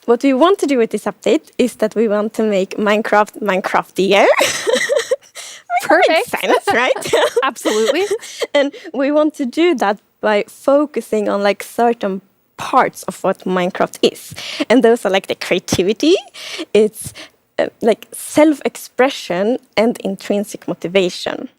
what we want to do with this update is that we want to make Minecraft Minecraftier. Perfect. Sense, right? Absolutely. And we want to do that by focusing on like certain parts of what Minecraft is. And those are like the creativity, it's like self-expression and intrinsic motivation.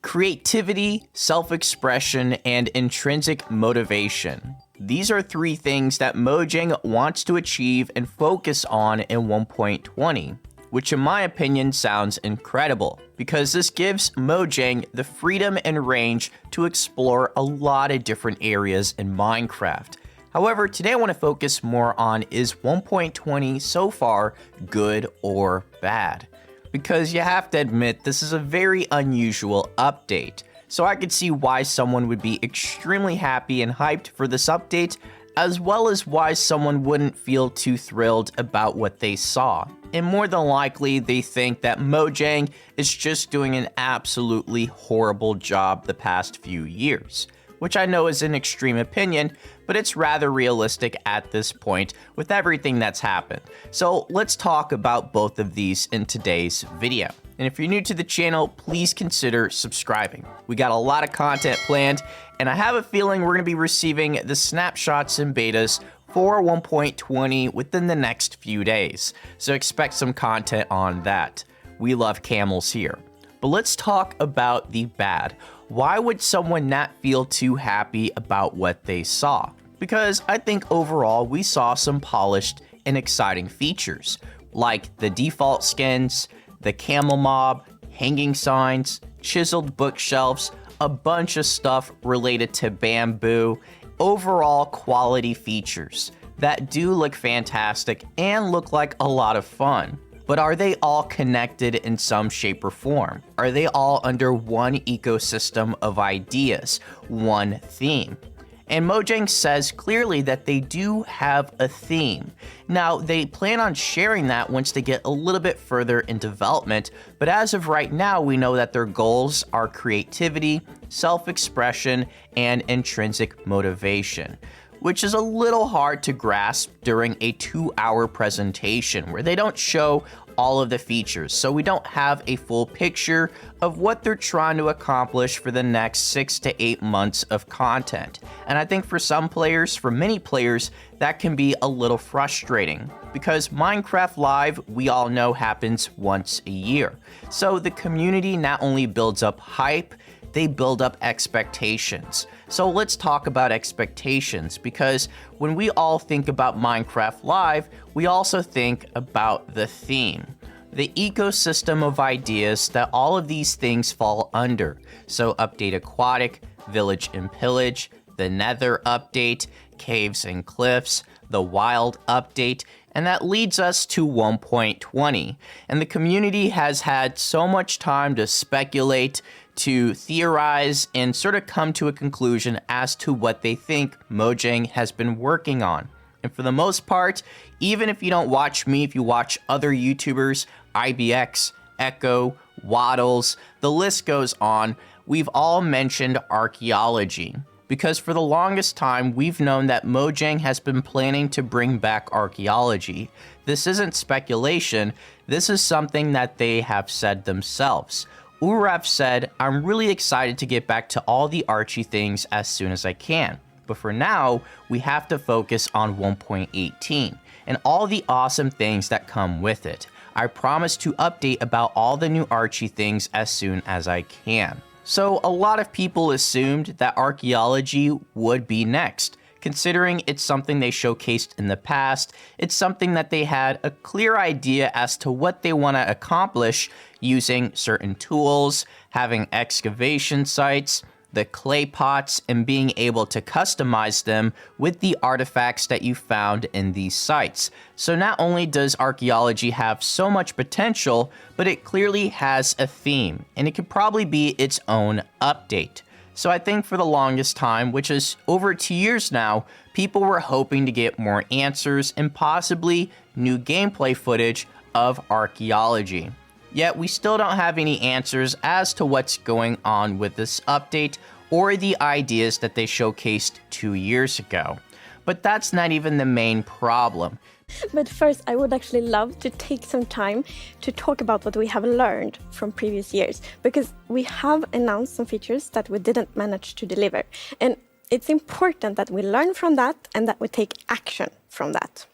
Creativity, self-expression, and intrinsic motivation. These are three things that Mojang wants to achieve and focus on in 1.20, which in my opinion sounds incredible, because this gives Mojang the freedom and range to explore a lot of different areas in Minecraft. However, today I want to focus more on, is 1.20 so far good or bad? Because you have to admit, this is a very unusual update. So I could see why someone would be extremely happy and hyped for this update, as well as why someone wouldn't feel too thrilled about what they saw. And more than likely, they think that Mojang is just doing an absolutely horrible job the past few years, which I know is an extreme opinion, but it's rather realistic at this point with everything that's happened. So let's talk about both of these in today's video. And if you're new to the channel, please consider subscribing. We got a lot of content planned, and I have a feeling we're going to be receiving the snapshots and betas for 1.20 within the next few days. So expect some content on that. We love camels here. But let's talk about the bad. Why would someone not feel too happy about what they saw? Because I think overall we saw some polished and exciting features, like the default skins, the camel mob, hanging signs, chiseled bookshelves, a bunch of stuff related to bamboo, overall quality features that do look fantastic and look like a lot of fun. But are they all connected in some shape or form? Are they all under one ecosystem of ideas, one theme? And Mojang says clearly that they do have a theme. Now, they plan on sharing that once they get a little bit further in development, but as of right now, we know that their goals are creativity, self-expression, and intrinsic motivation, which is a little hard to grasp during a 2-hour presentation where they don't show all of the features, so we don't have a full picture of what they're trying to accomplish for the next 6 to 8 months of content. And I think for some players, for many players, that can be a little frustrating, because Minecraft Live, we all know, happens once a year. So the community not only builds up hype, they build up expectations. So let's talk about expectations, because when we all think about Minecraft Live, we also think about the theme, the ecosystem of ideas that all of these things fall under. So Update Aquatic, Village and Pillage, the Nether update, Caves and Cliffs, the Wild update, and that leads us to 1.20. And the community has had so much time to speculate, to theorize, and sort of come to a conclusion as to what they think Mojang has been working on. And for the most part, even if you don't watch me, if you watch other YouTubers, IBX, Echo, Waddles, the list goes on, we've all mentioned archaeology. Because for the longest time, we've known that Mojang has been planning to bring back archaeology. This isn't speculation, this is something that they have said themselves. Uraf said, "I'm really excited to get back to all the Archie things as soon as I can. But for now, we have to focus on 1.18 and all the awesome things that come with it. I promise to update about all the new Archie things as soon as I can." So a lot of people assumed that archaeology would be next. Considering it's something they showcased in the past, it's something that they had a clear idea as to what they want to accomplish using certain tools, having excavation sites, the clay pots, and being able to customize them with the artifacts that you found in these sites. So not only does archaeology have so much potential, but it clearly has a theme, and it could probably be its own update. So I think for the longest time, which is over 2 years now, people were hoping to get more answers and possibly new gameplay footage of archaeology. Yet we still don't have any answers as to what's going on with this update or the ideas that they showcased 2 years ago. But that's not even the main problem, But first, I would actually love to take some time to talk about what we have learned from previous years, because we have announced some features that we didn't manage to deliver. And it's important that we learn from that and that we take action from that.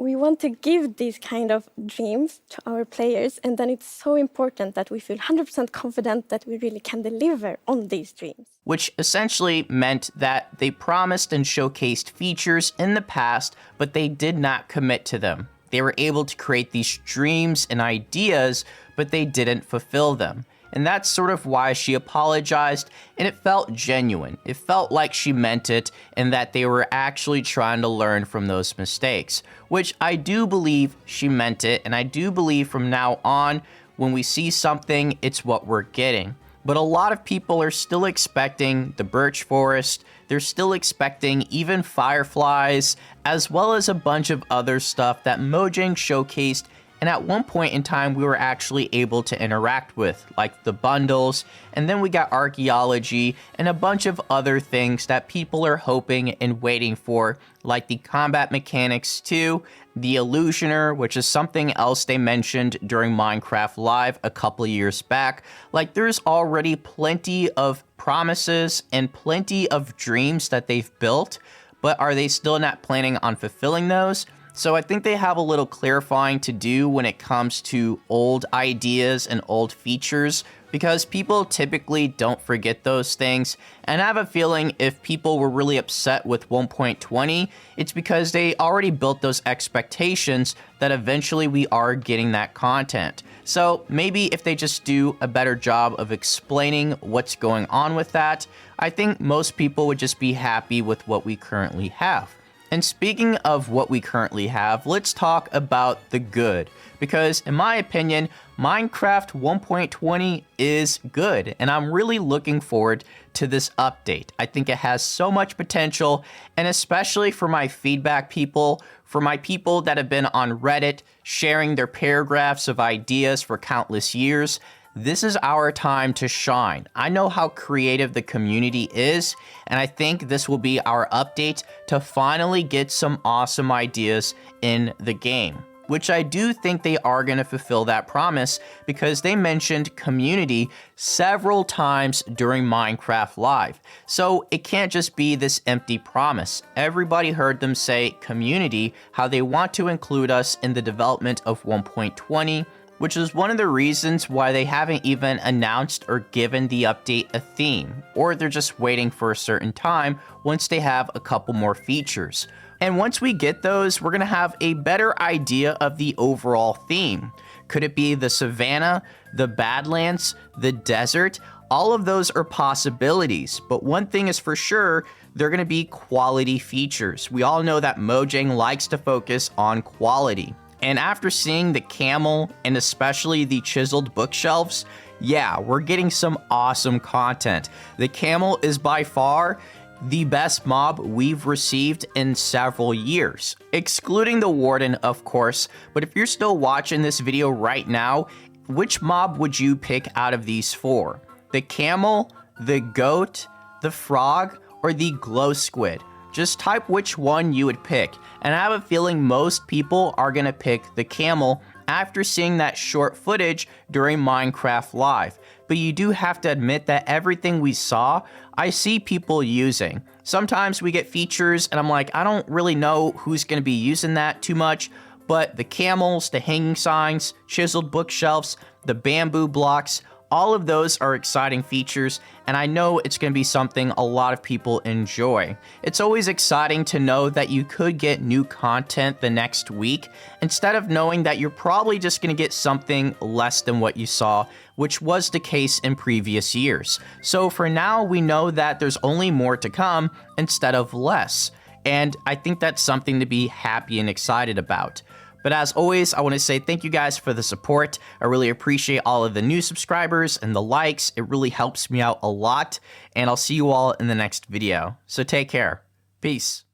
We want to give these kind of dreams to our players, and then it's so important that we feel 100% confident that we really can deliver on these dreams. Which essentially meant that they promised and showcased features in the past, but they did not commit to them. They were able to create these dreams and ideas, but they didn't fulfill them. And that's sort of why she apologized, and it felt genuine. It felt like she meant it, and that they were actually trying to learn from those mistakes, which I do believe she meant it, and I do believe from now on, when we see something, it's what we're getting. But a lot of people are still expecting the birch forest, they're still expecting even fireflies, as well as a bunch of other stuff that Mojang showcased, and at one point in time we were actually able to interact with, like the bundles, and then we got archaeology and a bunch of other things that people are hoping and waiting for, like the combat mechanics too, the illusioner, which is something else they mentioned during Minecraft Live a couple years back. Like, there's already plenty of promises and plenty of dreams that they've built, but are they still not planning on fulfilling those? So I think they have a little clarifying to do when it comes to old ideas and old features, because people typically don't forget those things. And I have a feeling if people were really upset with 1.20, it's because they already built those expectations that eventually we are getting that content. So maybe if they just do a better job of explaining what's going on with that, I think most people would just be happy with what we currently have. And speaking of what we currently have, let's talk about the good. Because in my opinion, Minecraft 1.20 is good, and I'm really looking forward to this update. I think it has so much potential, and especially for my feedback people, for my people that have been on Reddit sharing their paragraphs of ideas for countless years, this is our time to shine. I know how creative the community is, and I think this will be our update to finally get some awesome ideas in the game. Which I do think they are going to fulfill that promise, because they mentioned community several times during Minecraft Live. So it can't just be this empty promise. Everybody heard them say community, how they want to include us in the development of 1.20, which is one of the reasons why they haven't even announced or given the update a theme, or they're just waiting for a certain time once they have a couple more features. And once we get those, we're going to have a better idea of the overall theme. Could it be the savannah, the badlands, the desert? All of those are possibilities, but one thing is for sure, they're going to be quality features. We all know that Mojang likes to focus on quality. And after seeing the camel and especially the chiseled bookshelves, yeah, we're getting some awesome content. The camel is by far the best mob we've received in several years, excluding the warden, of course. But if you're still watching this video right now, which mob would you pick out of these four? The camel, the goat, the frog, or the glow squid? Just type which one you would pick, and I have a feeling most people are gonna pick the camel after seeing that short footage during Minecraft Live. But you do have to admit that everything we saw, I see people using. Sometimes we get features and I'm like, I don't really know who's gonna be using that too much, but the camels, the hanging signs, chiseled bookshelves, the bamboo blocks, all of those are exciting features, and I know it's going to be something a lot of people enjoy. It's always exciting to know that you could get new content the next week, instead of knowing that you're probably just going to get something less than what you saw, which was the case in previous years. So for now, we know that there's only more to come instead of less, and I think that's something to be happy and excited about. But as always, I want to say thank you guys for the support. I really appreciate all of the new subscribers and the likes. It really helps me out a lot. And I'll see you all in the next video. So take care. Peace.